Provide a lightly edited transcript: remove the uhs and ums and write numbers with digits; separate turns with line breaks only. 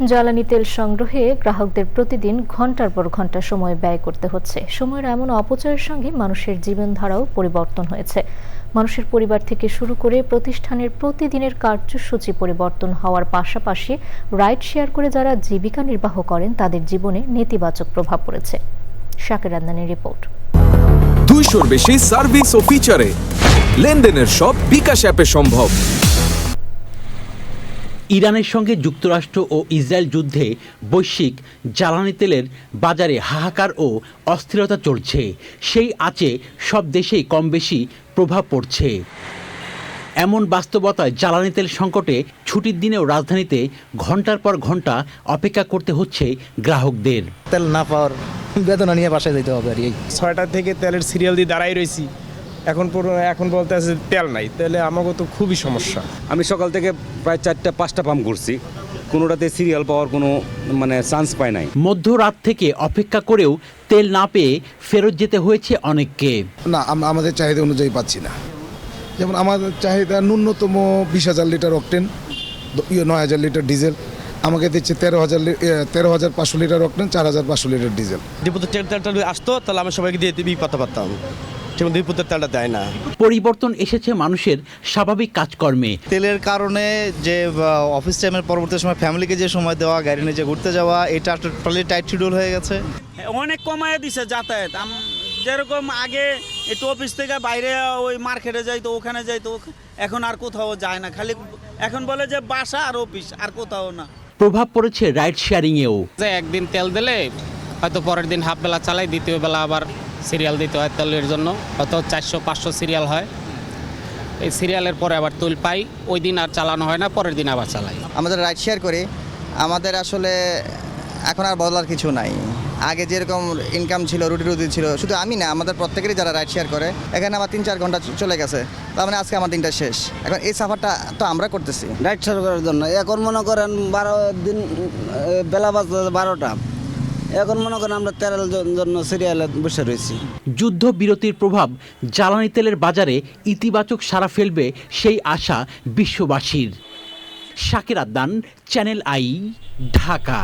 জ্বালানি তেল সংগ্রহে গ্রাহকদের প্রতিদিন ঘন্টার পর ঘন্টা সময় ব্যয় করতে হচ্ছে। সময়ের এমন অপচয়ের সঙ্গে মানুষের জীবনধারাও পরিবর্তন হয়েছে। মানুষের পরিবার থেকে শুরু করে প্রতিষ্ঠানের প্রতিদিনের কার্যসূচি পরিবর্তন হওয়ার পাশাপাশি রাইড শেয়ার করে যারা জীবিকা নির্বাহ করেন তাদের জীবনে নেতিবাচক প্রভাব পড়েছে। শাকের আদনানের রিপোর্ট।
200-র বেশি সার্ভিস ও ফিচারে লেনদেনের সব বিকাশ অ্যাপে সম্ভব।
ইরানের সঙ্গে যুক্তরাষ্ট্র ও ইসরায়েল যুদ্ধে বৈশ্বিক জ্বালানি তেলের বাজারে হাহাকার ও অস্থিরতা চলছে। সেই আঁচে সব দেশেই কম বেশি প্রভাব পড়ছে। এমন বাস্তবতায় জ্বালানি তেল সংকটে ছুটির দিনেও রাজধানীতে ঘন্টার পর ঘন্টা অপেক্ষা করতে হচ্ছে গ্রাহকদের।
তেল না পাওয়ার বেদনা নিয়ে বাসায় যেতে হবে আর এই
6টা থেকে তেলের সিরিয়াল দিয়ে দাঁড়াই রয়েছি, এখন বলতে আছে তেল নাই, তাহলে আমাকে তো খুবই সমস্যা।
আমি সকাল থেকে প্রায় 4টা-5টা পাম্প ঘুরছি, কোনোটাতে সিরিয়াল পাওয়ার কোনো চান্স পাই নাই।
মধ্যরাত থেকে অপেক্ষা করেও তেল না পেয়ে ফেরত যেতে হয়েছে অনেককে।
না, আমাদের চাহিদা অনুযায়ী পাচ্ছি না। যেমন আমাদের চাহিদা ন্যূনতম 20,000 লিটার অকটেন, 9,000 লিটার ডিজেল, আমাকে দিচ্ছে 13,500 লিটার অকটেন, 4,500 লিটার ডিজেল।
ডিপোতে তেলটা আসতো তাহলে আমি সবাইকে দিয়ে পাতা পারতাম, যেমন ডিপোতে তেলটা দেয় না।
পরিবর্তন এসেছে মানুষের স্বাভাবিক কাজকর্মে।
তেলের কারণে যে অফিস টাইমের পরবর্তী সময় ফ্যামিলিকে যে সময় দেওয়া, গাড়ি নিয়ে যে ঘুরতে যাওয়া, এটা টোটালি টাইট শিডিউল হয়ে গেছে।
অনেক কমায় দিছে যাতায়াত। যেরকম আগে একটু অফিস থেকে বাইরে ওই মার্কেটে যাইতো, ওখানে যাইতো, এখন আর কোথাও যায় না। খালি এখন বলে যে বাসা আর অফিস, আর কোথাও না।
প্রভাব পড়েছে রাইড শেয়ারিংয়েও।
যে একদিন তেল দিলে হয়তো পরের দিন হাফ বেলা চালাই, দ্বিতীয় বেলা আবার সিরিয়াল দিতে হয় তেলের জন্য, হয়তো 400-500 সিরিয়াল হয়। এই সিরিয়ালের পরে আবার তেল পাই, ওই দিন আর চালানো হয় না, পরের দিন আবার চালাই।
আমাদের রাইড শেয়ার করি, আমাদের আসলে এখন আর বদলার কিছু নাই। আগে যেরকম ইনকাম ছিল, রুটি ছিল, শুধু আমি না, আমাদের প্রত্যেকেরই যারা রাইড শেয়ার করে, এখানে আমার 3-4 ঘন্টা চলে গেছে, তার মানে আজকে আমার দিনটা শেষ। এখন এই সাফারটা তো আমরা করতেছি
রাইড শেয়ার করার জন্য। এখন মনে করেন 12 দিন বেলা বাজে 12টা, এখন মনে করেন আমরা তেলের জন্য সিরিয়ালে বসে রয়েছি।
যুদ্ধবিরতির প্রভাব জ্বালানি তেলের বাজারে ইতিবাচক সাড়া ফেলবে সেই আশা বিশ্ববাসীর। শাকের আদনান, চ্যানেল আই, ঢাকা।